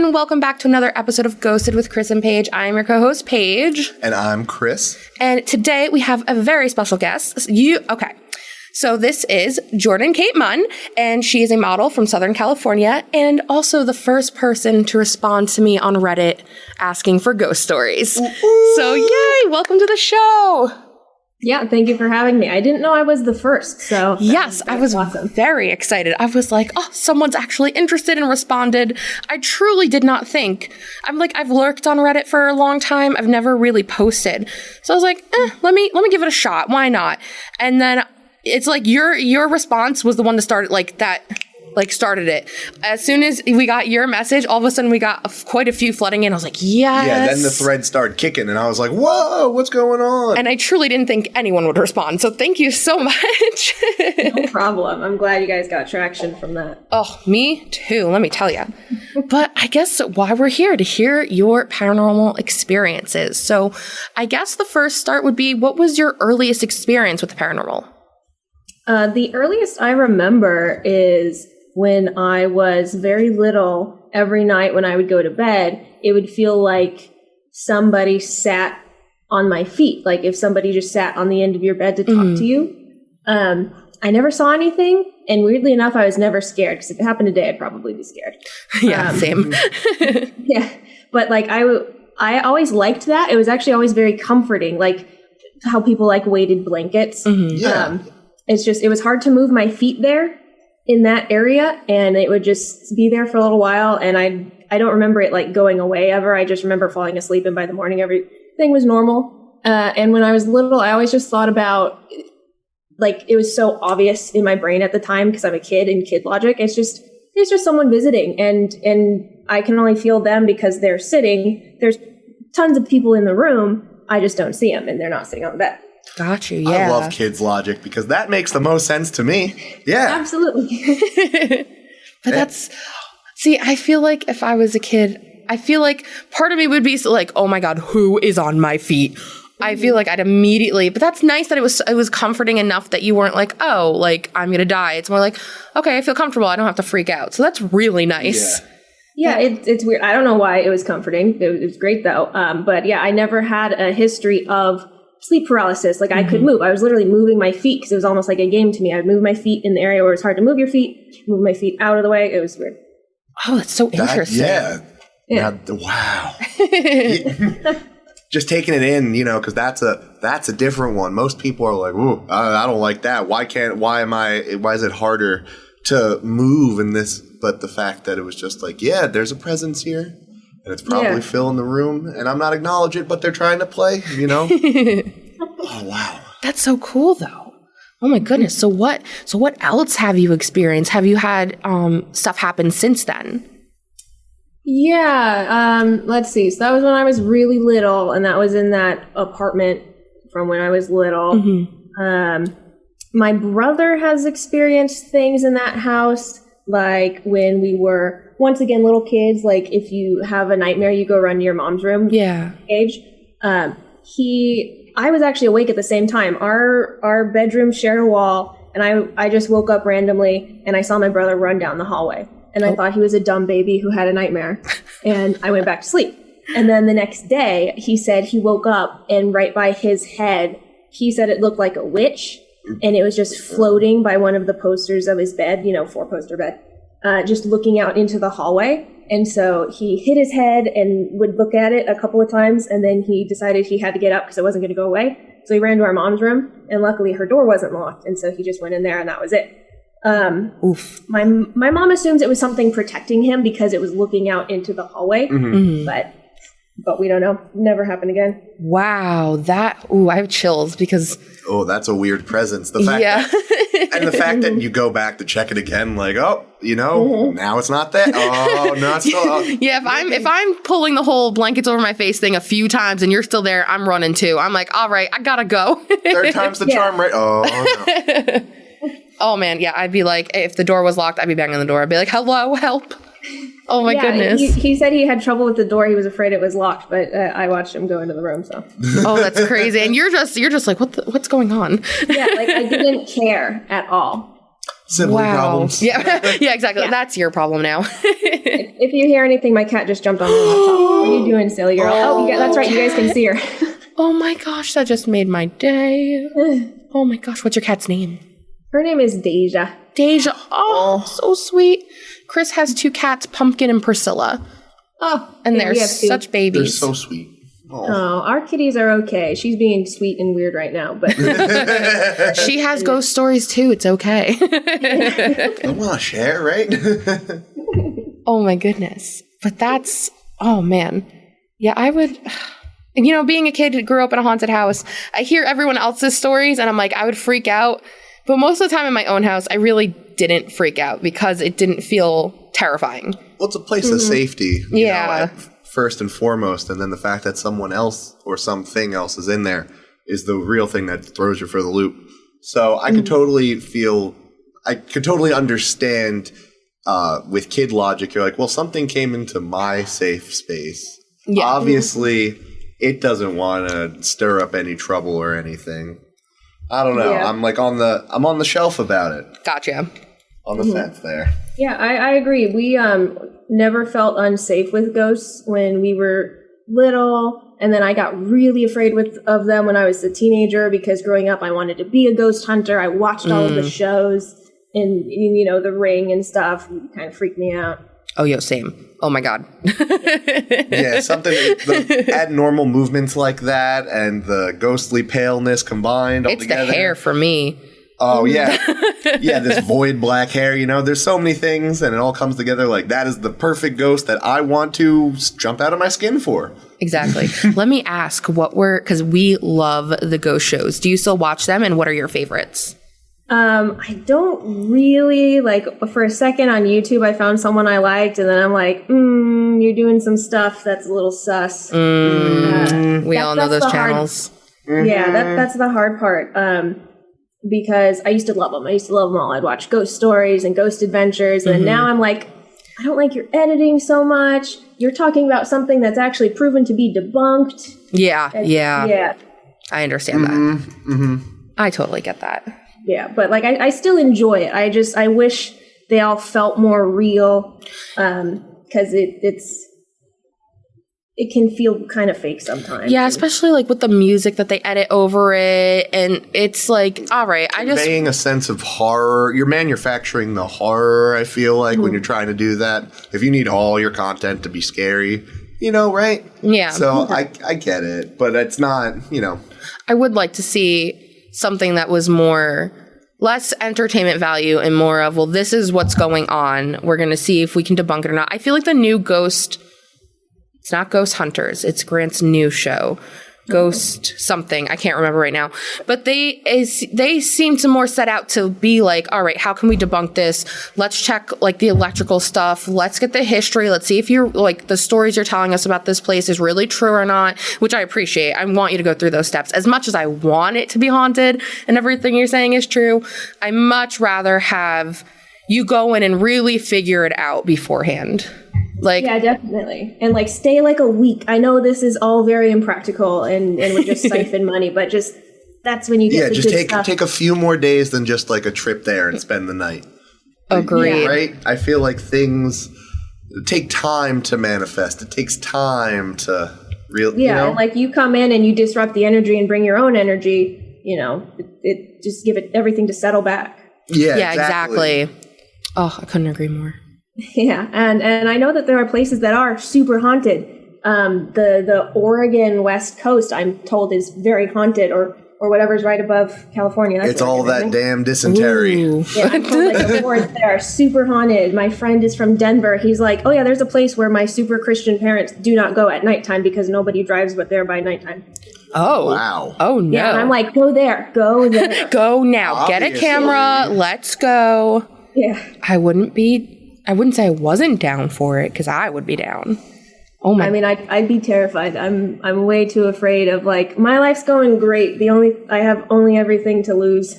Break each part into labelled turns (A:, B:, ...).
A: and welcome back to another episode of Ghosted with Chris and Paige. I'm your co-host, Paige.
B: And I'm Chris.
A: And today we have a very special guest. So this is Jordan Kate Munn, and she is a model from Southern California, and also the first person to respond to me on Reddit asking for ghost stories. Ooh. So yay, welcome to the show.
C: Yeah, thank you for having me. I didn't know I was the first, so
A: yes, I was awesome. Very excited. I was like, oh, someone's actually interested and responded. I truly did not think. I've lurked on Reddit for a long time. I've never really posted. So I was like, let me give it a shot. Why not? And then it's like your response was the one to start started it. As soon as we got your message, all of a sudden we got quite a few flooding in. I was like, yes.
B: Yeah, then the thread started kicking and I was like, whoa, what's going on?
A: And I truly didn't think anyone would respond. So thank you so much.
C: No problem. I'm glad you guys got traction from that.
A: Oh, me too, let me tell you. But I guess why we're here, to hear your paranormal experiences. So I guess the first start would be, what was your earliest experience with the paranormal?
C: The earliest I remember is when I was very little. Every night when I would go to bed, it would feel like somebody sat on my feet. Like if somebody just sat on the end of your bed to talk to you. I never saw anything. And weirdly enough, I was never scared, because if it happened today, I'd probably be scared.
A: Yeah, same.
C: Yeah. But I always liked that. It was actually always very comforting. Like how people weighted blankets.
A: Mm-hmm.
B: Yeah.
C: It was hard to move my feet there in that area, and it would just be there for a little while, and I don't remember it going away ever. I just remember falling asleep, and by the morning everything was normal. And when I was little, I always just thought about, it was so obvious in my brain at the time, because I'm a kid, and kid logic, it's just someone visiting, and I can only feel them because they're sitting. There's tons of people in the room, I just don't see them, and they're not sitting on the bed.
A: Got you, yeah.
B: I love kids' logic, because that makes the most sense to me. Yeah.
C: Absolutely.
A: But I feel like if I was a kid, I feel like part of me would be oh my God, who is on my feet? I feel like I'd immediately, but that's nice that it was comforting enough that you weren't I'm going to die. It's more okay, I feel comfortable. I don't have to freak out. So that's really nice.
C: Yeah, it's weird. I don't know why it was comforting. It was great though. But yeah, I never had a history of sleep paralysis. I could move. I was literally moving my feet, because it was almost like a game to me. I'd move my feet in the area where it's hard to move your feet, move my feet out of the way. It was weird.
A: Oh, that's so interesting.
B: Yeah. Wow. Yeah. Just taking it in, because that's a different one. Most people are like, ooh, I don't like that. Why is it harder to move in this? But the fact that it was just there's a presence here. And it's probably filling the room, and I'm not acknowledging it, but they're trying to play, Oh, wow.
A: That's so cool, though. Oh, my goodness. So what else have you experienced? Have you had stuff happen since then?
C: Yeah. Let's see. So that was when I was really little, and that was in that apartment from when I was little. Mm-hmm. My brother has experienced things in that house, when we were, once again, little kids. If you have a nightmare, you go run to your mom's room.
A: Yeah.
C: Age. I was actually awake at the same time. Our bedroom shared a wall, and I just woke up randomly, and I saw my brother run down the hallway. And I thought he was a dumb baby who had a nightmare. And I went back to sleep. And then the next day, he said he woke up, and right by his head, he said it looked like a witch. And it was just floating by one of the posters of his bed, 4-poster bed, just looking out into the hallway. And so he hit his head and would look at it a couple of times, and then he decided he had to get up because it wasn't going to go away. So he ran to our mom's room, and luckily her door wasn't locked, and so he just went in there, and that was it.
A: Oof.
C: My mom assumes it was something protecting him because it was looking out into the hallway, but we don't know. Never happened again.
A: Wow, I have chills because...
B: Oh, that's a weird presence. The fact that you go back to check it again, now it's not that. Oh, no, it's still.
A: Yeah, if I'm pulling the whole blankets over my face thing a few times and you're still there, I'm running too. I'm like, all right, I gotta go.
B: Third time's the charm, right? Oh, no.
A: Oh, man, yeah, I'd be like, if the door was locked, I'd be banging on the door. I'd be like, hello, help. Oh my goodness.
C: He said he had trouble with the door. He was afraid it was locked, but I watched him go into the room, so.
A: Oh, that's crazy. And you're just like, what's going on?
C: Yeah, I didn't care at all.
B: Sibling problems.
A: Yeah, yeah, exactly.
C: Yeah.
A: That's your problem now.
C: If you hear anything, my cat just jumped on my laptop. What are you doing, silly girl? Oh, that's right. You guys can see her.
A: Oh my gosh, that just made my day. Oh my gosh, what's your cat's name?
C: Her name is Deja.
A: Deja. Oh, so sweet. Chris has 2 cats, Pumpkin and Priscilla.
C: Oh,
A: And
C: yeah,
A: they're
C: we have 2.
A: such
B: They're
A: babies.
B: so sweet.
C: Oh, our kitties are okay. She's being sweet and weird right now, but
A: She has ghost stories too. It's okay.
B: I want to share, right?
A: Oh my goodness. But that's, oh man. Yeah, I would, being a kid who grew up in a haunted house, I hear everyone else's stories and I'm like, I would freak out. But most of the time in my own house, I really didn't freak out because it didn't feel terrifying.
B: Well, it's a place of safety. you
A: Yeah.
B: know, first and foremost, and then the fact that someone else or something else is in there is the real thing that throws you for the loop. So I could totally understand with kid logic. You're like, well, something came into my safe space.
A: Yeah.
B: Obviously, it doesn't want to stir up any trouble or anything. I don't know.
C: Yeah.
B: I'm on the shelf about it.
A: Gotcha.
B: On the fence there.
C: yeah, I agree. We never felt unsafe with ghosts when we were little, and then I got really afraid of them when I was a teenager because growing up I wanted to be a ghost hunter. I watched all of the shows and The Ring and stuff. It kind of freaked me out.
A: Oh, yo, same. Oh my God.
B: Yeah, the abnormal movements like that and the ghostly paleness combined all
A: It's
B: together.
A: the hair for me.
B: Oh, yeah. Yeah, this void black hair, there's so many things and it all comes together like that is the perfect ghost that I want to jump out of my skin for.
A: Exactly. Let me ask because we love the ghost shows. Do you still watch them and what are your favorites?
C: I don't really, for a second on YouTube, I found someone I liked, and then I'm like, you're doing some stuff that's a little sus.
A: We all know those channels.
C: Yeah, that's the hard part. Because I used to love them. I used to love them all. I'd watch ghost stories and ghost adventures, and now I'm like, I don't like your editing so much. You're talking about something that's actually proven to be debunked.
A: Yeah.
C: Yeah.
A: I understand that. I totally get that.
C: Yeah, but I still enjoy it. I wish they all felt more real, because it can feel kind of fake sometimes.
A: Yeah, especially with the music that they edit over it, and it's like, all right,
B: Conveying a sense of horror. You're manufacturing the horror, I feel like, when you're trying to do that. If you need all your content to be scary, right?
A: Yeah.
B: So I get it, but it's not,
A: I would like to see something that was less entertainment value and more of, well, this is what's going on. We're going to see if we can debunk it or not. I feel like the new Ghost, it's not Ghost Hunters, it's Grant's new show. Ghost something, I can't remember right now. But they seem to more set out to be like, all right, how can we debunk this? Let's check the electrical stuff. Let's get the history. Let's see if you're the stories you're telling us about this place is really true or not, which I appreciate. I want you to go through those steps. As much as I want it to be haunted and everything you're saying is true, I much rather have you go in and really figure it out beforehand.
C: Yeah, definitely. And stay a week. I know this is all very impractical and would just siphon money, but that's when you get the
B: just
C: good stuff.
B: take a few more days than just a trip there and spend the night.
A: Agreed.
B: Right? I feel like things take time to manifest. It takes time to
C: and you come in and you disrupt the energy and bring your own energy, it just give it everything to settle back.
B: Yeah,
A: exactly. Oh, I couldn't agree more.
C: Yeah, and I know that there are places that are super haunted. The Oregon West Coast, I'm told, is very haunted, or whatever's right above California. That's
B: it's all that damn dysentery.
A: Ooh.
C: Yeah, I'm told the forests there are super haunted. My friend is from Denver. He's like, oh yeah, there's a place where my super Christian parents do not go at nighttime because nobody drives but there by nighttime.
A: Oh.
B: Wow.
A: Oh, no.
C: Yeah, and I'm like, go there. Go
A: Go now.
B: Obviously.
A: Get a camera. Let's go.
C: Yeah.
A: I wouldn't say I wasn't down for it because I would be down. Oh my!
C: I mean, I'd be terrified. I'm way too afraid of my life's going great. I have only everything to lose.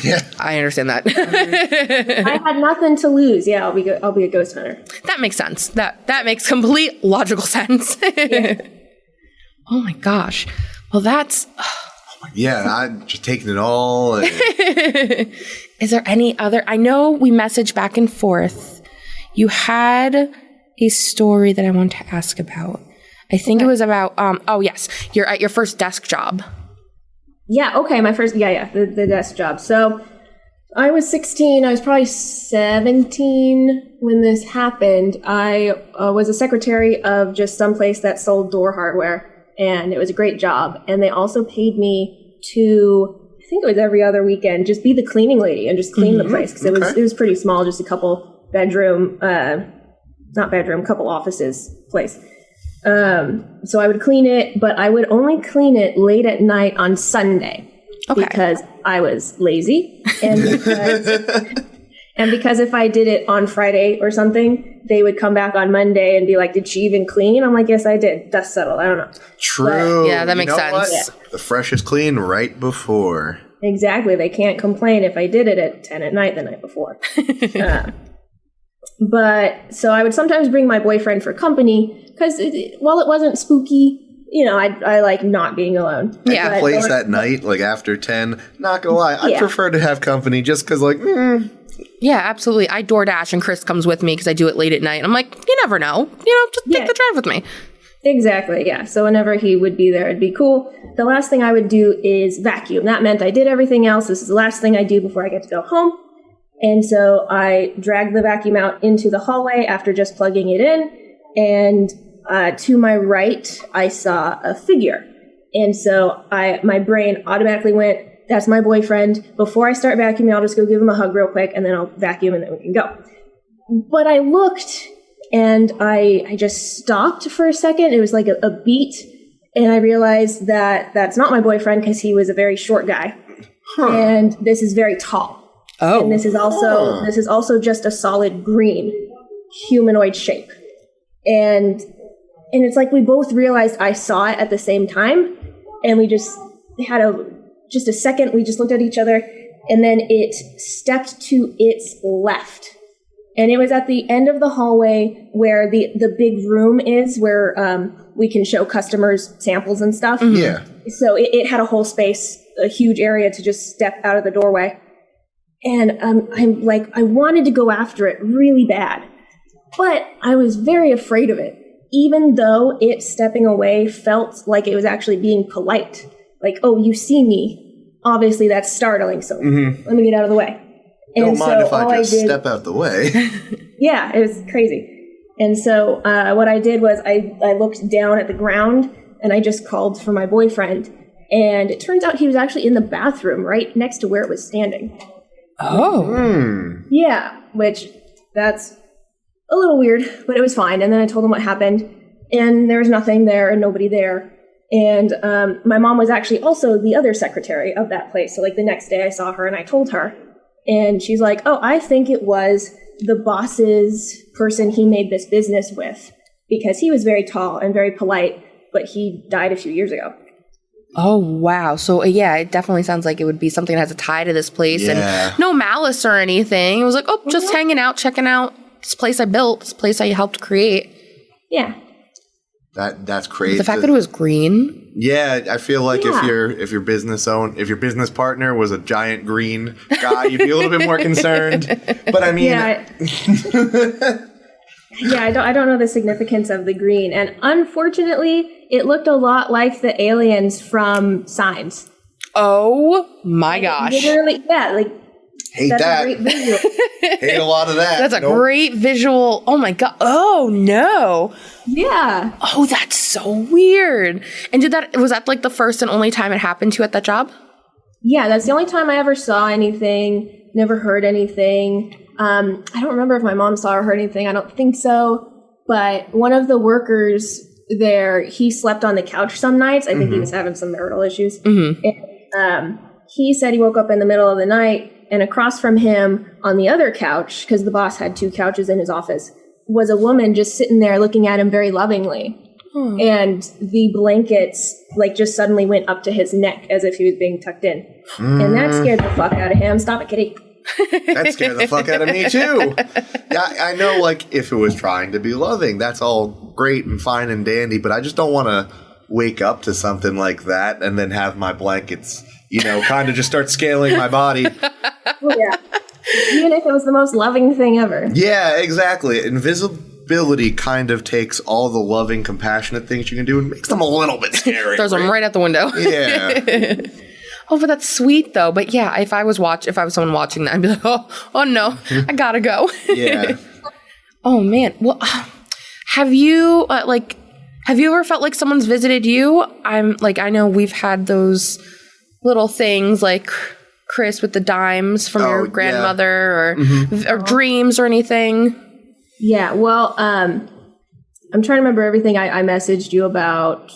B: Yeah.
A: I understand that.
C: I had nothing to lose. Yeah, I'll be a ghost hunter.
A: That makes sense. That makes complete logical sense.
C: Yeah.
A: Oh my gosh. Well, that's.
B: Oh Yeah, I'm just taking it all. And
A: Is there any other? I know we messaged back and forth. You had a story that I want to ask about. I think it was about, oh yes, you're at your first desk job.
C: Yeah, okay, my first, the desk job. So I was 16, I was probably 17 when this happened. I was a secretary of just some place that sold door hardware, and it was a great job. And they also paid me to, I think it was every other weekend, just be the cleaning lady and just clean the place, because it was pretty small, just a couple bedroom, couple offices place. So I would clean it, but I would only clean it late at night on Sunday because I was lazy, and because if I did it on Friday or something, they would come back on Monday and be like, "Did she even clean?" I'm like, "Yes, I did. Dust settled. I don't know."
B: True.
A: Yeah, that makes sense.
B: What? The freshest clean right before.
C: Exactly. They can't complain if I did it at 10 at night the night before. But so I would sometimes bring my boyfriend for company because while it wasn't spooky, you know, I like not being alone.
A: Yeah.
B: That place at night, like after 10, not gonna lie, I prefer to have company just because, like,
A: Yeah, absolutely. I DoorDash and Chris comes with me because I do it late at night. I'm like, you never know. You know, just take the drive with me.
C: Exactly, yeah. So whenever he would be there, it'd be cool. The last thing I would do is vacuum. That meant I did everything else. This is the last thing I do before I get to go home. And so I dragged the vacuum out into the hallway after just plugging it in. And to my right, I saw a figure. And so my brain automatically went, that's my boyfriend. Before I start vacuuming, I'll just go give him a hug real quick, and then I'll vacuum, and then we can go. But I looked, and I just stopped for a second. It was like a beat, and I realized that that's not my boyfriend because he was a very short guy. And this is very tall. Oh. And this is also just a solid green humanoid shape. And it's like we both realized I saw it at the same time, and we just had just a second, we just looked at each other, and then it stepped to its left. And it was at the end of the hallway where the big room is, where we can show customers samples and stuff.
B: Mm-hmm. Yeah.
C: So it had a whole space, a huge area to just step out of the doorway. And I'm like, I wanted to go after it really bad, but I was very afraid of it, even though it stepping away felt like it was actually being polite. Like, oh, you see me. Obviously, that's startling, so let me get out of the way.
B: Don't mind if I just step out the way.
C: Yeah, it was crazy. And so what I did was I looked down at the ground, and I just called for my boyfriend. And it turns out he was actually in the bathroom right next to where it was standing.
A: Oh.
C: Yeah, which that's a little weird, but it was fine. And then I told him what happened, and there was nothing there and nobody there. And my mom was actually also the other secretary of that place. So like the next day I saw her and I told her, and she's like, oh, I think it was the boss's person he made this business with, because he was very tall and very polite, but he died a few years ago.
A: Oh, wow. So, yeah, it definitely sounds like it would be something that has a tie to this place and no malice or anything. It was like, oh, just hanging out, checking out this place I built, this place I helped create.
C: Yeah.
B: That's crazy.
A: The fact that it was green.
B: Yeah, I feel like if your business partner was a giant green guy, you'd be a little bit more concerned. But I mean,
C: yeah, I don't know the significance of the green, and unfortunately, it looked a lot like the aliens from Signs.
A: Oh my gosh!
C: Literally, yeah, like
B: hate
C: that's
B: that.
C: A great visual.
B: Hate a lot of that.
A: That's a great visual. Oh my god! Oh no!
C: Yeah.
A: Oh, that's so weird. And was that like the first and only time it happened to you at that job?
C: Yeah, that's the only time I ever saw anything. Never heard anything. I don't remember if my mom saw or heard anything. I don't think so. But one of the workers there, he slept on the couch some nights. I think he was having some marital issues. And, he said he woke up in the middle of the night, and across from him on the other couch, because the boss had 2 couches in his office, was a woman just sitting there looking at him very lovingly. And the blankets like just suddenly went up to his neck as if he was being tucked in. And that scared the fuck out of him. Stop it, kitty.
B: That scared the fuck out of me too. Yeah, I know, like, if it was trying to be loving, that's all great and fine and dandy, but I just don't want to wake up to something like that and then have my blankets, kind of just start scaling my body.
C: Oh, yeah. Even if it was the most loving thing ever.
B: Yeah, exactly. Invisibility kind of takes all the loving, compassionate things you can do and makes them a little bit scary.
A: Throws them right out the window.
B: Yeah.
A: Oh, but that's sweet though. But yeah, if I was someone watching that, I'd be like, oh no, I gotta go.
B: Yeah.
A: Oh man. Well, have you ever felt like someone's visited you? I know we've had those little things like Chris with the dimes from your grandmother or dreams or anything.
C: Yeah. Well, I'm trying to remember everything I messaged you about.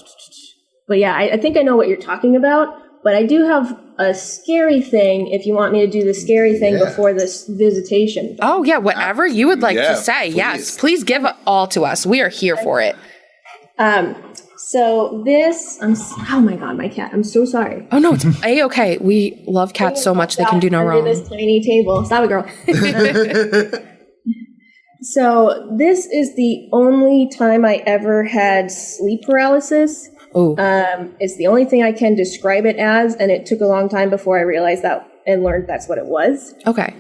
C: But yeah, I think I know what you're talking about. But I do have a scary thing if you want me to do the scary thing before this visitation.
A: Oh, yeah. Whatever you would like to say. Please. Yes. Please give it all to us. We are here for it.
C: So this, oh my God, my cat. I'm so sorry.
A: Oh, no. It's A-okay. We love cats so much they can do no wrong.
C: Under this tiny table. Stop it, girl. So this is the only time I ever had sleep paralysis.
A: Oh.
C: It's the only thing I can describe it as, and it took a long time before I realized that and learned that's what it was.
A: Okay.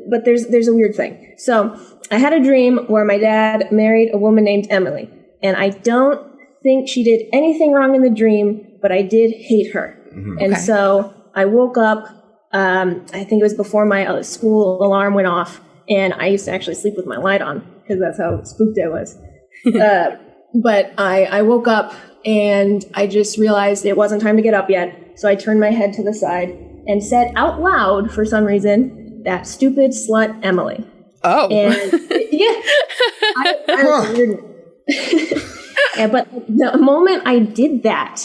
C: But there's a weird thing. So I had a dream where my dad married a woman named Emily, and I don't think she did anything wrong in the dream, but I did hate her. Mm-hmm. And so I woke up, I think it was before my school alarm went off, and I used to actually sleep with my light on because that's how spooked I was. But I woke up and I just realized it wasn't time to get up yet. So I turned my head to the side and said out loud, for some reason, that stupid slut Emily.
A: Oh.
C: And yeah, I was weird. Yeah, but the moment I did that,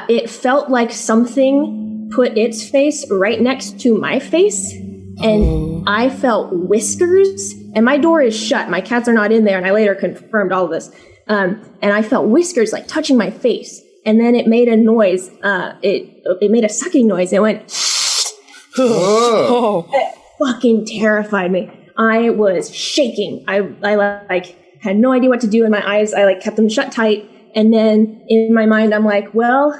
C: it felt like something put its face right next to my face. And I felt whiskers, and my door is shut. My cats are not in there, and I later confirmed all of this. And I felt whiskers like touching my face, and then it made a noise. It made a sucking noise. It went.
A: Oh.
C: It fucking terrified me. I was shaking. I had no idea what to do in my eyes. I kept them shut tight, and then in my mind, I'm like, well,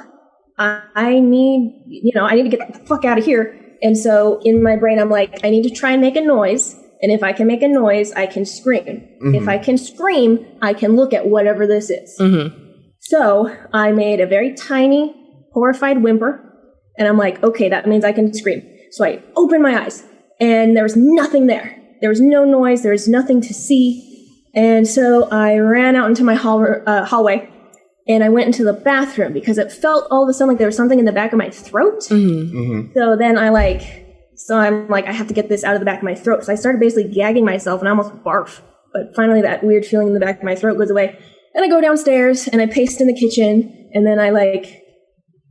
C: I need to get the fuck out of here. And so in my brain, I'm like, I need to try and make a noise. And if I can make a noise, I can scream. Mm-hmm. If I can scream, I can look at whatever this is. Mm-hmm. So I made a very tiny, horrified whimper. And I'm like, okay, that means I can scream. So I opened my eyes and there was nothing there. There was no noise. There was nothing to see. And so I ran out into my hallway. And I went into the bathroom because it felt all of a sudden like there was something in the back of my throat. Mm-hmm. Mm-hmm. So then I'm like, I have to get this out of the back of my throat. So I started basically gagging myself and I almost barf. But finally that weird feeling in the back of my throat goes away. And I go downstairs and I paste in the kitchen. And then I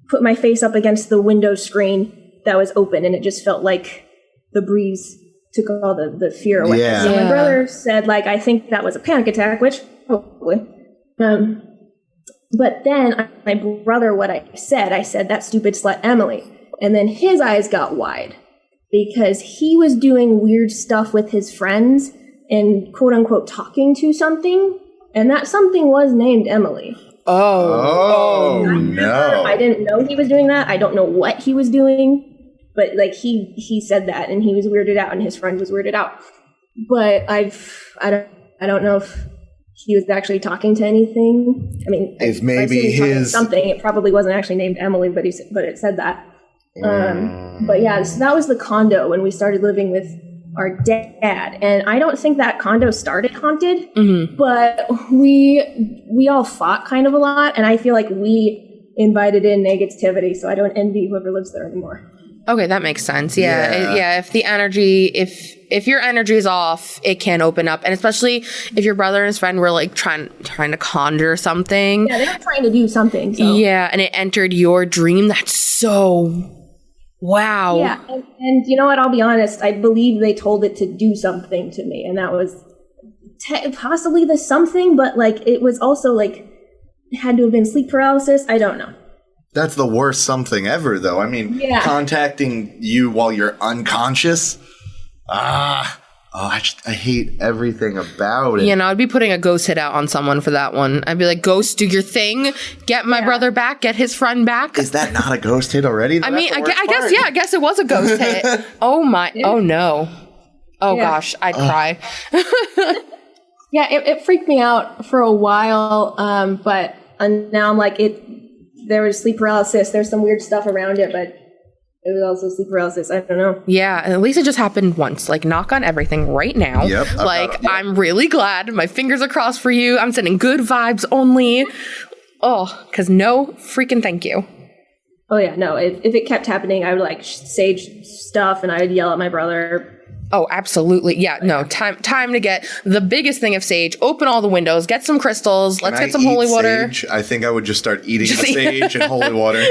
C: put my face up against the window screen that was open. And it just felt like the breeze took all the fear away. Yeah. So my brother said, I think that was a panic attack, which hopefully. But then my brother, what I said, that stupid slut Emily. And then his eyes got wide because he was doing weird stuff with his friends and quote unquote talking to something. And that something was named Emily.
B: Oh, no.
C: I didn't know he was doing that. I don't know what he was doing. But he said that and he was weirded out and his friend was weirded out. But I don't know if he was actually talking to anything. I mean,
B: if maybe his
C: something, it probably wasn't actually named Emily, but it said that. But yeah, so that was the condo when we started living with our dad, and I don't think that condo started haunted, but we all fought kind of a lot, and I feel like we invited in negativity, so I don't envy whoever lives there anymore.
A: Okay, that makes sense. Yeah. If the energy, if your energy is off, it can open up, and especially if your brother and his friend were trying to conjure something.
C: Yeah, they were trying to do something. So.
A: Yeah, and it entered your dream. That's so wow.
C: Yeah, and you know what? I'll be honest. I believe they told it to do something to me, and that was possibly the something, but it was also it had to have been sleep paralysis. I don't know.
B: That's the worst something ever, though. I mean, contacting you while you're unconscious. Oh, I hate everything about it.
A: You know, I'd be putting a ghost hit out on someone for that one. I'd be like, ghost, do your thing. Get my brother back. Get his friend back.
B: Is that not a ghost hit already?
A: I mean, I guess it was a ghost hit. Oh, my. Oh, no. Oh, gosh. I'd cry.
C: Yeah, it freaked me out for a while, but now I'm like, there was sleep paralysis. There's some weird stuff around it, but it was also sleep paralysis. I don't know.
A: Yeah, and at least it just happened once. Like, knock on everything right now.
B: Yep.
A: I'm really glad. My fingers are crossed for you. I'm sending good vibes only. Oh, because no freaking thank you.
C: Oh, yeah, no. If it kept happening, I would, like, sage stuff, and I would yell at my brother.
A: Oh, absolutely. Yeah, no, time to get the biggest thing of sage, open all the windows, get some crystals, let's get some holy water.
B: Sage? I think I would just start eating the sage and holy water.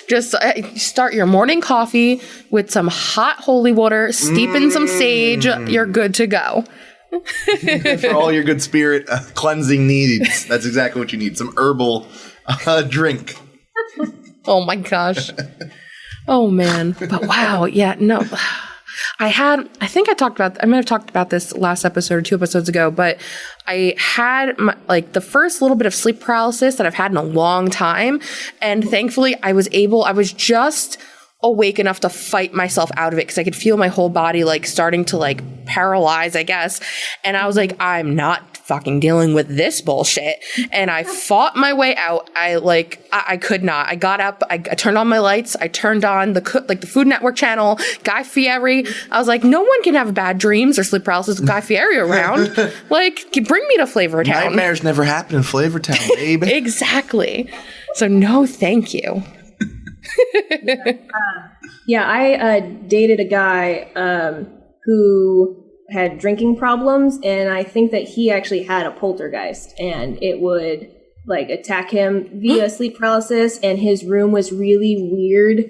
A: Just start your morning coffee with some hot holy water, steep in some sage, you're good to go.
B: For all your good spirit cleansing needs. That's exactly what you need. Some herbal drink.
A: Oh my gosh. Oh man. But wow, yeah, no. I might have talked about this last episode or 2 episodes ago, but I had the first little bit of sleep paralysis that I've had in a long time. And thankfully I was just awake enough to fight myself out of it because I could feel my whole body like starting to like paralyze, I guess. And I was like, I'm not fucking dealing with this bullshit. And I fought my way out. I could not. I got up, I turned on my lights, I turned on the Food Network channel, Guy Fieri. I was like, no one can have bad dreams or sleep paralysis with Guy Fieri around. Like, bring me to Flavortown.
B: Nightmares never happen in Flavortown, babe.
A: Exactly. So no, thank you.
C: Yeah, I dated a guy who had drinking problems, and I think that he actually had a poltergeist, and it would like attack him via sleep paralysis, and his room was really weird.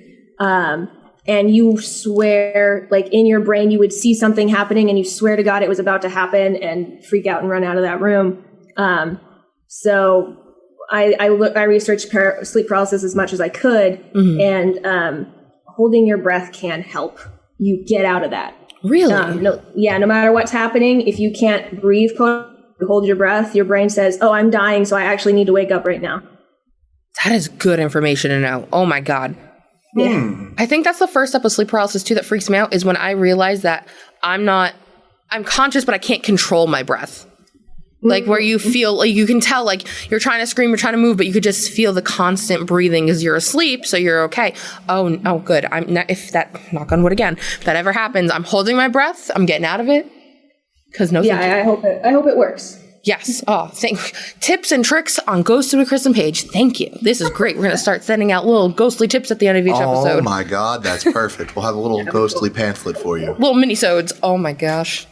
C: And you swear, like in your brain, you would see something happening, and you swear to God it was about to happen, and freak out and run out of that room. So I researched sleep paralysis as much as I could, and holding your breath can help you get out of that.
A: Really?
C: No matter what's happening, if you can't breathe, hold your breath, your brain says, oh, I'm dying, so I actually need to wake up right now.
A: That is good information to know. Oh my God. Yeah. I think that's the first step of sleep paralysis too that freaks me out, is when I realize that I'm conscious, but I can't control my breath. Like where you feel like you can tell like you're trying to scream, you're trying to move, but you could just feel the constant breathing because you're asleep, so you're okay. Oh, good. I'm not, if that, knock on wood again, if that ever happens, I'm holding my breath. I'm getting out of it. Because
C: I hope it works.
A: Yes. Oh, tips and tricks on Ghosted with Chris and Paige. Thank you. This is great. We're gonna start sending out little ghostly tips at the end of each episode.
B: Oh my God, that's perfect. We'll have a little ghostly pamphlet for you.
A: Little mini-sodes. Oh my gosh.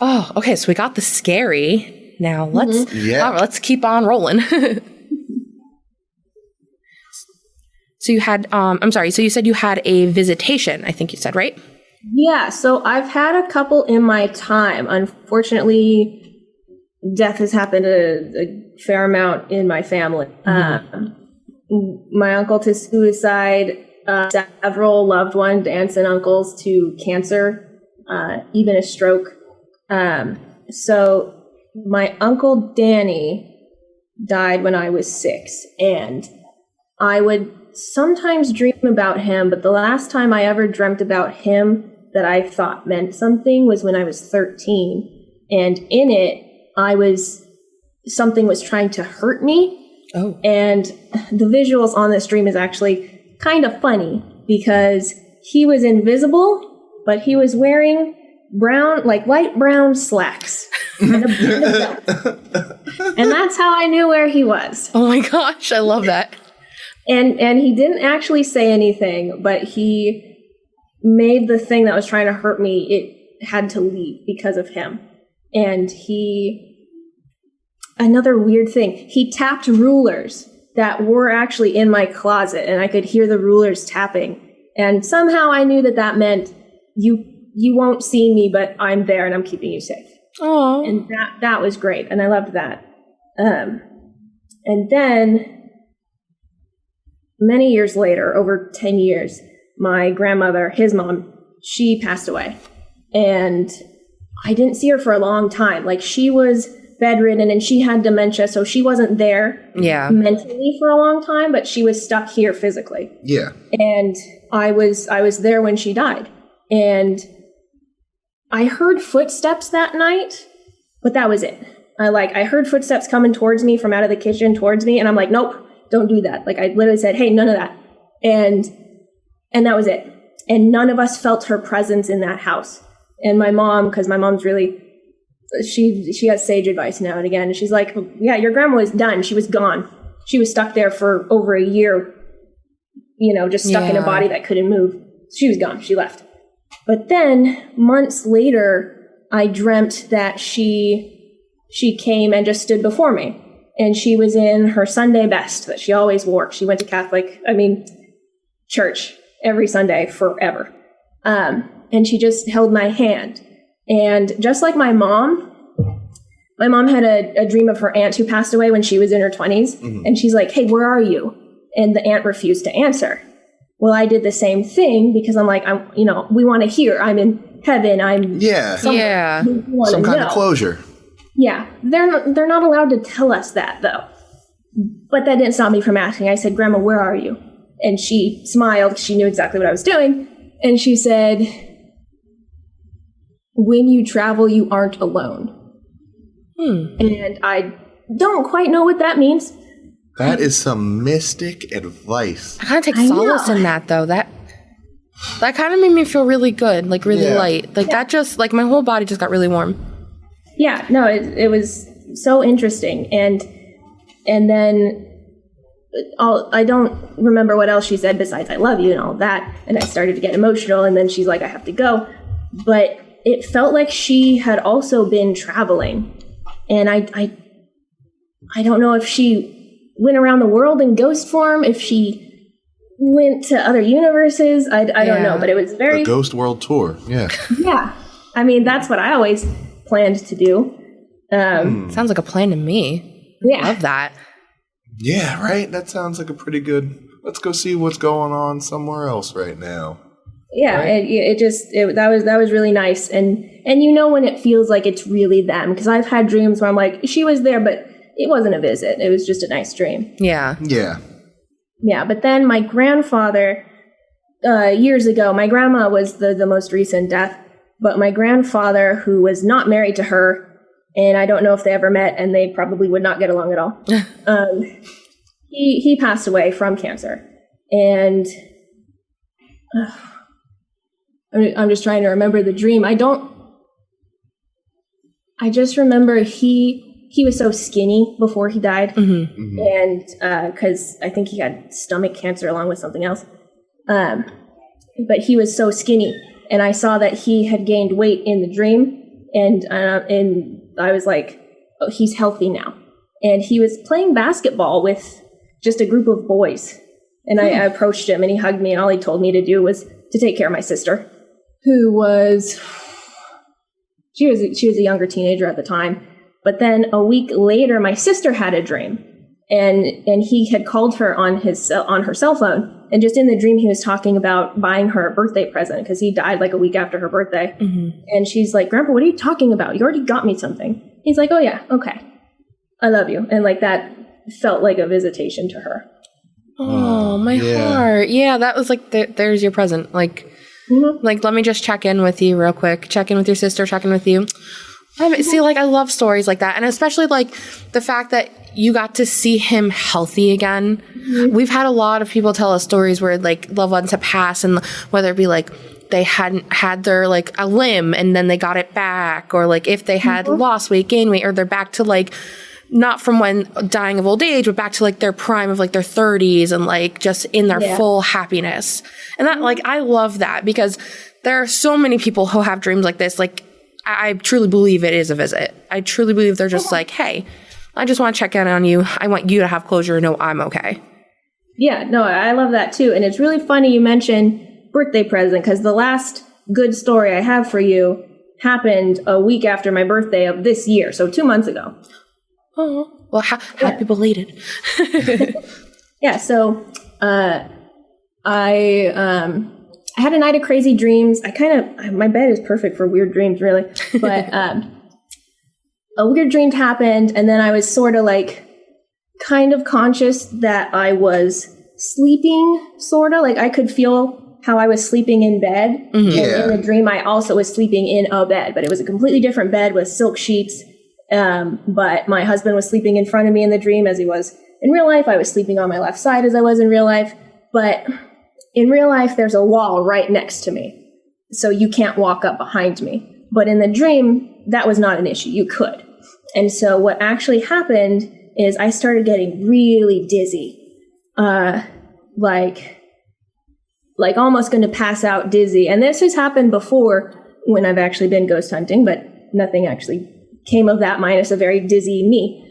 A: Oh, okay. So we got the scary. Now let's keep on rolling. So you had, so you said you had a visitation, I think you said, right?
C: Yeah. So I've had a couple in my time. Unfortunately, death has happened a fair amount in my family. My uncle to suicide, several loved ones, aunts and uncles to cancer, even a stroke. So my uncle Danny died when I was 6, and I would sometimes dream about him, but the last time I ever dreamt about him that I thought meant something was when I was 13, and in it, something was trying to hurt me. Oh. And the visuals on this dream is actually kind of funny because he was invisible, but he was wearing light brown slacks and a belt. And that's how I knew where he was.
A: Oh my gosh, I love that.
C: And he didn't actually say anything, but he made the thing that was trying to hurt me, it had to leave because of him. And another weird thing, he tapped rulers that were actually in my closet, and I could hear the rulers tapping. And somehow I knew that meant you won't see me, but I'm there and I'm keeping you safe. Oh, and that was great, and I loved that. And then many years later, over 10 years, my grandmother, his mom, she passed away. And I didn't see her for a long time. Like, she was bedridden and she had dementia, so she wasn't there mentally for a long time, but she was stuck here physically.
B: Yeah.
C: And I was there when she died. And I heard footsteps that night, but that was it. I heard footsteps coming towards me from out of the kitchen towards me, and I'm like, nope, don't do that. Like, I literally said, hey, none of that. And that was it. And none of us felt her presence in that house. And my mom, because my mom's really, she has sage advice now and again. And she's like, yeah, your grandma was done. She was gone. She was stuck there for over a year, just stuck in a body that couldn't move. She was gone. She left. But then months later, I dreamt that she came and just stood before me. And she was in her Sunday best that she always wore. She went to church every Sunday forever. And she just held my hand. And just like my mom had a dream of her aunt who passed away when she was in her 20s. Mm-hmm. And she's like, hey, where are you? And the aunt refused to answer. Well, I did the same thing because I'm like, we want to hear. I'm in heaven. I'm
B: some kind of closure.
C: Yeah, they're not allowed to tell us that though. But that didn't stop me from asking. I said, Grandma, where are you? And she smiled. She knew exactly what I was doing. And she said, when you travel, you aren't alone. And I don't quite know what that means.
B: That is some mystic advice.
A: I kind of take solace in that, though. That kind of made me feel really good, like really light. That just, like, my whole body just got really warm.
C: Yeah, no, it was so interesting. And then I don't remember what else she said besides I love you and all that. And I started to get emotional. And then she's like, I have to go. But it felt like she had also been traveling. And I don't know if she went around the world in ghost form, if she went to other universes. I don't know, but it was very...
B: The Ghost World Tour, yeah.
C: Yeah. I mean, that's what I always planned to do.
A: Sounds like a plan to me.
C: Yeah.
A: Love that.
B: Yeah, right? That sounds like a pretty good... Let's go see what's going on somewhere else right now.
C: Yeah, right? That was really nice. And when it feels like it's really them. Because I've had dreams where I'm like, she was there, but it wasn't a visit. It was just a nice dream.
A: Yeah.
B: Yeah.
C: Yeah, but then my grandfather, years ago, my grandma was the most recent death, but my grandfather, who was not married to her, and I don't know if they ever met, and they probably would not get along at all, he passed away from cancer. And I'm just trying to remember the dream. I just remember he was so skinny before he died. Mm-hmm. Mm-hmm. And because I think he had stomach cancer along with something else. But he was so skinny. And I saw that he had gained weight in the dream. And I was like, oh, he's healthy now. And he was playing basketball with just a group of boys. And I approached him and he hugged me. And all he told me to do was to take care of my sister, who was, she was a younger teenager at the time. But then a week later, my sister had a dream, and he had called her on her cell phone, and just in the dream, he was talking about buying her a birthday present because he died like a week after her birthday. Mm-hmm. And she's like, Grandpa, what are you talking about? You already got me something. He's like, oh yeah, okay, I love you, and like that felt like a visitation to her.
A: Oh, my heart. Yeah, that was like there's your present. Like, like let me just check in with you real quick. Check in with your sister. Check in with you. See, like, I love stories like that. And especially, like, the fact that you got to see him healthy again. Mm-hmm. We've had a lot of people tell us stories where, like, loved ones have passed, and whether it be, like, they hadn't had their, like, a limb and then they got it back, or, like, if they had lost weight, gained weight, or they're back to, like, not from when dying of old age, but back to, like, their prime of, like, their 30s and, like, just in their full happiness. And that, like, I love that because there are so many people who have dreams like this, like, I truly believe it is a visit. I truly believe they're just like, hey, I just want to check in on you. I want you to have closure and know I'm okay. Yeah, no, I love that too. And it's really funny you mentioned birthday present because the last good story I have for you happened a week after my birthday of this year. So 2 months ago. Oh, well, happy belated. Yeah, so I
C: I had a night of crazy dreams. My bed is perfect for weird dreams, really. But a weird dream happened, and then I was sort of like kind of conscious that I was sleeping, sort of. Like I could feel how I was sleeping in bed.
A: Mm-hmm.
B: Yeah.
C: And in the dream, I also was sleeping in a bed, but it was a completely different bed with silk sheets. But my husband was sleeping in front of me in the dream as he was in real life. I was sleeping on my left side as I was in real life. But in real life, there's a wall right next to me, so you can't walk up behind me. But in the dream, that was not an issue. You could. And so what actually happened is I started getting really dizzy, like almost going to pass out dizzy. And this has happened before when I've actually been ghost hunting, but nothing actually came of that minus a very dizzy me.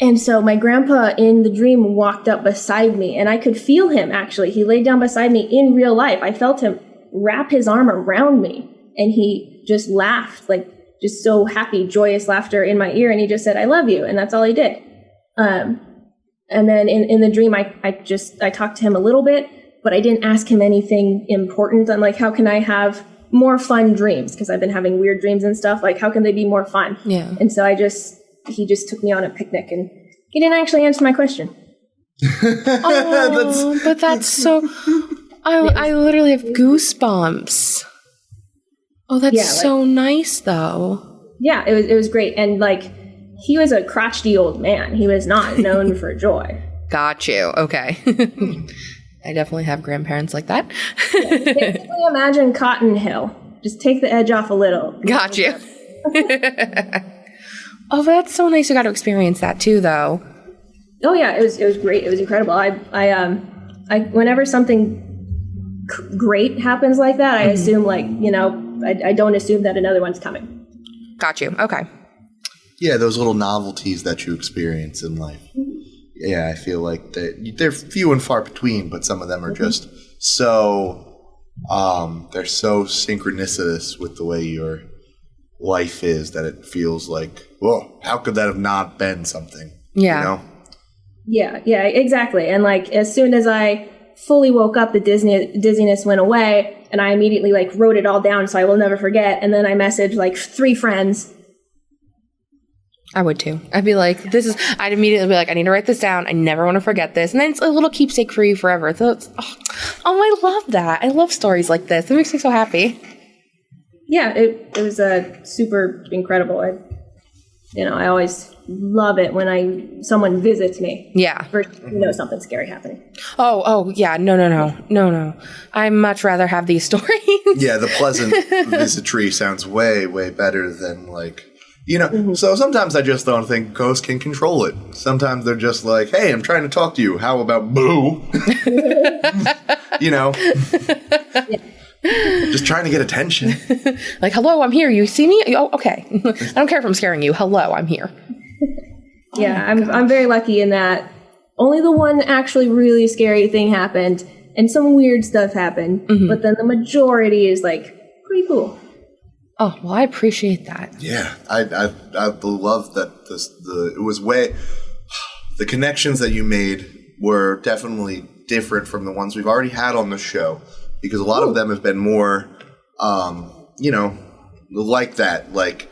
C: And so my grandpa in the dream walked up beside me, and I could feel him actually. He laid down beside me in real life. I felt him wrap his arm around me, and he just laughed, like just so happy, joyous laughter in my ear. And he just said, "I love you." And that's all he did. And then in the dream, I talked to him a little bit, but I didn't ask him anything important. I'm like, how can I have more fun dreams? Because I've been having weird dreams and stuff. Like, how can they be more fun?
A: Yeah.
C: And so he just took me on a picnic, and he didn't actually answer my question.
A: Oh, but that's so... I literally have goosebumps. Oh, that's so nice, though.
C: Yeah, it was great. And, like, he was a crotchety old man. He was not known for joy.
A: Got you. Okay. I definitely have grandparents like that.
C: Basically, imagine Cotton Hill. Just take the edge off a little.
A: Got you. Oh, but that's so nice you got to experience that too, though.
C: Oh yeah, it was great. It was incredible. I whenever something great happens like that, I assume I don't assume that another one's coming.
A: Got you. Okay.
B: Yeah, those little novelties that you experience in life. Yeah, I feel like they're few and far between, but some of them are just so they're so synchronicitous with the way your life is that it feels like, whoa, how could that have not been something?
A: Yeah.
B: You know?
C: Yeah, exactly. And like as soon as I fully woke up, the dizziness went away, and I immediately like wrote it all down so I will never forget. And then I messaged like 3 friends.
A: I would too. I'd be like, I'd immediately be like, I need to write this down. I never want to forget this. And then it's a little keepsake for you forever. So it's, I love that. I love stories like this. It makes me so happy. Yeah,
C: it was super incredible. I always love it when someone visits me.
A: Yeah.
C: Versus, something scary happening.
A: Oh, yeah. No. I much rather have these stories.
B: Yeah, the pleasant visitry sounds way, way better than like, so sometimes I just don't think ghosts can control it. Sometimes they're just like, hey, I'm trying to talk to you. How about boo? Just trying to get attention.
A: Like, hello, I'm here. You see me? Oh, okay. I don't care if I'm scaring you. Hello, I'm here.
C: Yeah, I'm very lucky in that only the one actually really scary thing happened, and some weird stuff happened, but then the majority is like pretty cool.
A: Oh, well, I appreciate that.
B: Yeah, I love that the connections that you made were definitely different from the ones we've already had on the show, because a lot of them have been more, like that, like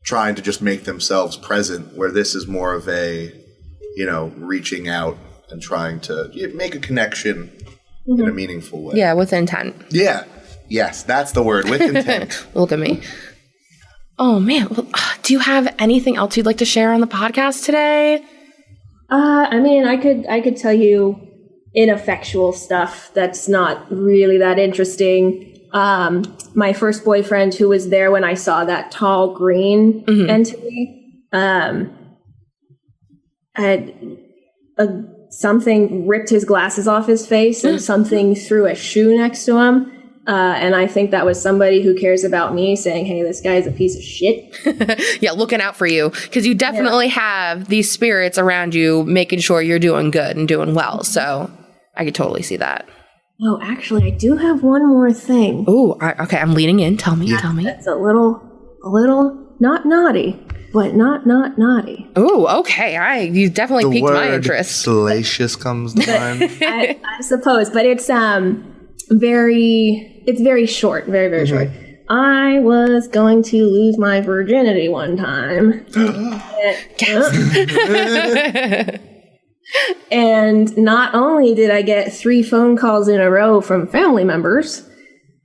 B: trying to just make themselves present, where this is more of a, reaching out and trying to make a connection in a meaningful way.
A: Yeah, with intent.
B: Yeah. Yes, that's the word, with intent.
A: Look at me. Oh, man. Well, do you have anything else you'd like to share on the podcast today?
C: I could tell you ineffectual stuff that's not really that interesting. My first boyfriend, who was there when I saw that tall green entity, something ripped his glasses off his face, and something threw a shoe next to him. And I think that was somebody who cares about me saying, hey, this guy's a piece of shit.
A: Yeah, looking out for you. Because you definitely have these spirits around you making sure you're doing good and doing well. So I could totally see that.
C: No, actually, I do have one more thing.
A: Ooh, okay, I'm leaning in. Tell me.
C: That's a little not naughty. but not naughty.
A: Ooh, okay. You definitely piqued my interest.
B: Salacious comes to mind.
C: I suppose, but it's very short, very, very short. I was going to lose my virginity one time. And not only did I get 3 phone calls in a row from family members,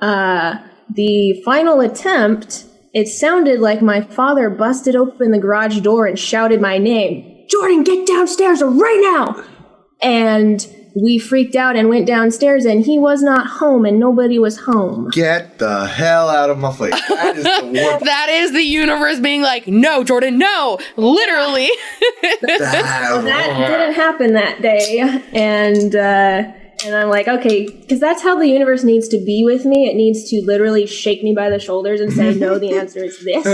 C: the final attempt, it sounded like my father busted open the garage door and shouted my name. Jordan, get downstairs right now! And we freaked out and went downstairs, and he was not home, and nobody was home.
B: Get the hell out of my face. That is the worst.
A: That is the universe being like, no, Jordan, no, literally.
C: That didn't happen that day, and I'm like, okay, because that's how the universe needs to be with me. It needs to literally shake me by the shoulders and say, no, the answer is this.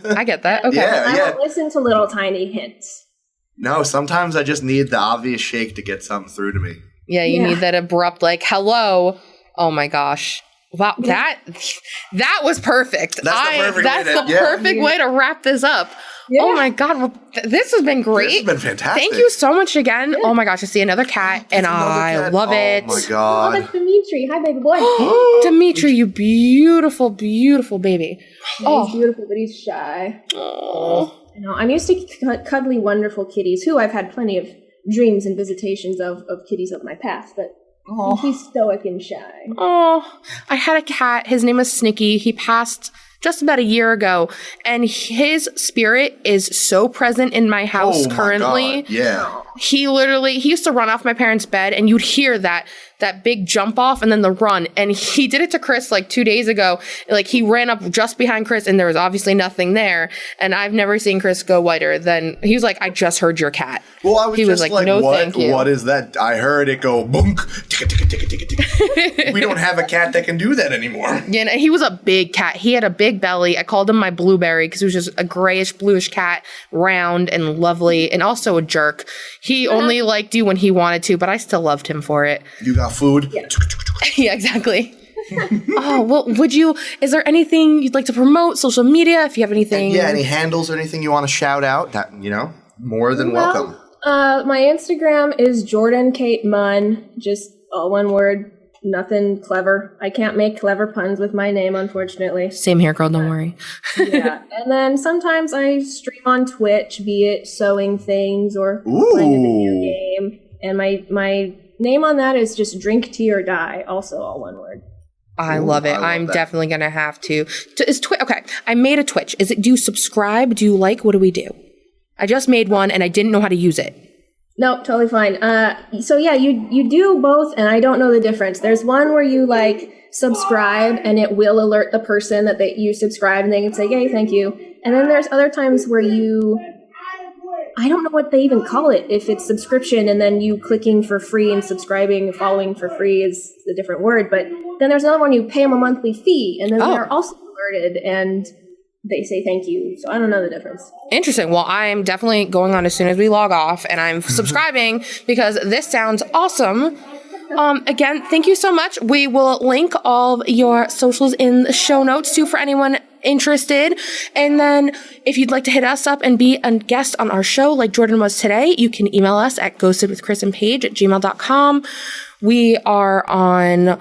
A: I get that. Okay.
B: Yeah,
C: I don't listen to little tiny hints.
B: No, sometimes I just need the obvious shake to get something through to me.
A: Yeah, you need that abrupt, like, hello. Oh my gosh. Wow, that was perfect.
B: That's the
A: perfect way to wrap this up. Yeah. Oh my God, well, this has been great.
B: This has been fantastic.
A: Thank you so much again. Yeah. Oh my gosh, I see another cat, and I love it.
B: Oh my God.
C: Oh, that's Dimitri. Hi, baby boy.
A: Dimitri, you beautiful, beautiful baby.
C: He's beautiful, but he's shy.
A: Oh.
C: I'm used to cuddly, wonderful kitties, who I've had plenty of dreams and visitations of kitties of my past, but he's stoic and shy.
A: Oh, I had a cat. His name was Snicky. He passed just about a year ago, and his spirit is so present in my house currently.
B: God. Yeah.
A: He used to run off my parents' bed, and you'd hear that big jump off and then the run. And he did it to Chris like 2 days ago. Like, he ran up just behind Chris, and there was obviously nothing there. And I've never seen Chris go whiter than, he was like, I just heard your cat.
B: Well, I was
A: he
B: just
A: was like, no, thank you.
B: What is that? I heard it go boonk, ticka, ticka, ticka, ticka, ticka. We don't have a cat that can do that anymore.
A: Yeah, and he was a big cat. He had a big belly. I called him my blueberry because he was just a grayish, bluish cat, round and lovely, and also a jerk. He only liked you when he wanted to, but I still loved him for it.
B: You got food?
C: Yeah,
A: yeah, exactly. Oh, well, is there anything you'd like to promote? Social media, if you have anything?
B: Yeah, any handles or anything you want to shout out? That, more than welcome.
C: My Instagram is Jordan Kate Munn, just all one word, nothing clever. I can't make clever puns with my name, unfortunately.
A: Same here, girl, don't worry.
C: Yeah, and then sometimes I stream on Twitch, be it sewing things or playing a video game. And my name on that is just Drink Tea or Die, also all one word.
A: I love it. I'm definitely going to have to. Okay, I made a Twitch. Do you subscribe? Do you like? What do we do? I just made one, and I didn't know how to use it.
C: Nope, totally fine. So yeah, you do both, and I don't know the difference. There's one where you subscribe, and it will alert the person that you subscribe, and they can say, "Yay, thank you." And then there's other times where I don't know what they even call it. If it's subscription, and then you clicking for free and subscribing, following for free is a different word. But then there's another one you pay them a monthly fee, and then they're also alerted and they say thank you. So I don't know the difference.
A: Interesting. Well, I am definitely going on as soon as we log off, and I'm subscribing because this sounds awesome. Again, thank you so much. We will link all of your socials in the show notes too for anyone interested. And then if you'd like to hit us up and be a guest on our show like Jordan was today, you can email us at ghostedwithchrisandpaige@gmail.com. We are on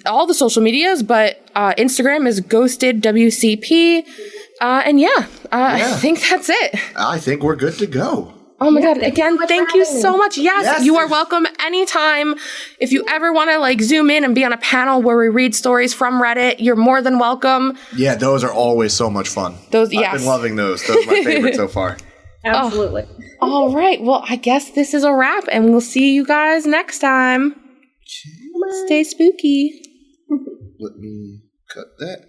A: all the social medias, but Instagram is GWCP. I think that's it.
B: I think we're good to go.
A: Oh my God. Again, thank you so much. Yes, you are welcome anytime. If you ever want to zoom in and be on a panel where we read stories from Reddit, you're more than welcome.
B: Yeah, those are always so much fun. I've been loving those. Those are my favorite so far.
C: Absolutely.
A: All right. Well, I guess this is a wrap, and we'll see you guys next time. Stay spooky.
B: Let me cut that.